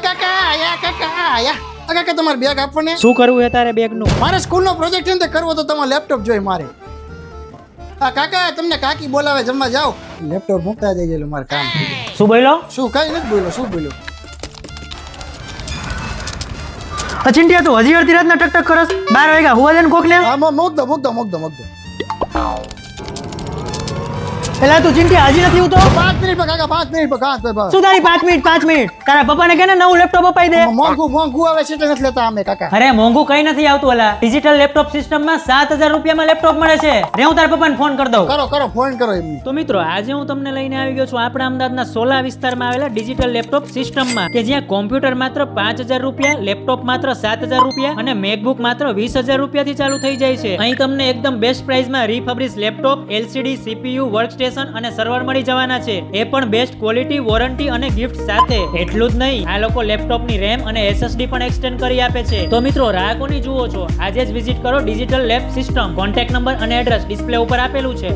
કાકા આયા કાકા આયા કાકા તમારે બેગ આપો ને. શું કરવું છે તારે બેગ નું? મારે સ્કૂલનો પ્રોજેક્ટ છે ને તે કરવો તો તમારે લેપટોપ જોઈએ મારે. કાકા તમને કાકી બોલાવે જમવા જાઓ. લેપટોપ મૂકતા જઈએ મારે કામ. શું બોલ્યો? શું કઈ નથી બોલ્યો શું બોલ્યો? ચિંટિયા તું હજી અડધી રાતના ટક ટક કરસ? 12 વાગ્યા હુવા દે ને કોક ને. હા મૂક દો. પેલા તું ચિંટિયા હજી નથી ઉતો? 5 મિનિટ પર કાકા 5 મિનિટ પર કાકા. શું તારી 5 મિનિટ તારા પપ્પાને કહે ને નવું લેપટોપ અપાઈ દે. મોંઘું આવે છે એટલે નથી લેતા અમે કાકા. અરે મોંઘું કઈ નથી આવતું ઓલા ડિજિટલ લેપટોપ સિસ્ટમમાં 7000 રૂપિયામાં લેપટોપ મળે છે. રે હું તારા પપ્પાને ફોન કરી દઉં. કરો ફોન કરો એમની. તો મિત્રો આજે હું તમને લઈને આવી ગયો છું આપણા અમદાવાદના સોલા વિસ્તારમાં આવેલા ડિજિટલ લેપટોપ સિસ્ટમમાં કે જ્યાં કોમ્પ્યુટર માત્ર 5000 રૂપિયા, લેપટોપ માત્ર 7000 રૂપિયા અને મેકબુક માત્ર 20000 રૂપિયાથી ચાલુ થઈ જાય છે. અહીં તમને એકદમ બેસ્ટ પ્રાઇસમાં refurbish laptop, LCD, CPU, workstation અને સર્વર મળી જવાના છે. એ પણ બેસ્ટ ક્વોલિટી, વોરંટી અને ગિફ્ટ સાથે. એટલું જ નહીં, આ લોકો લેપટોપની RAM અને SSD પણ એક્સટેન્ડ કરી આપે છે. તો મિત્રો રાહ કોની જુઓ છો? આજે જ વિઝિટ કરો digital lab system. Contact number અને એડ્રેસ ડિસ્પ્લે ઉપર આપેલું છે.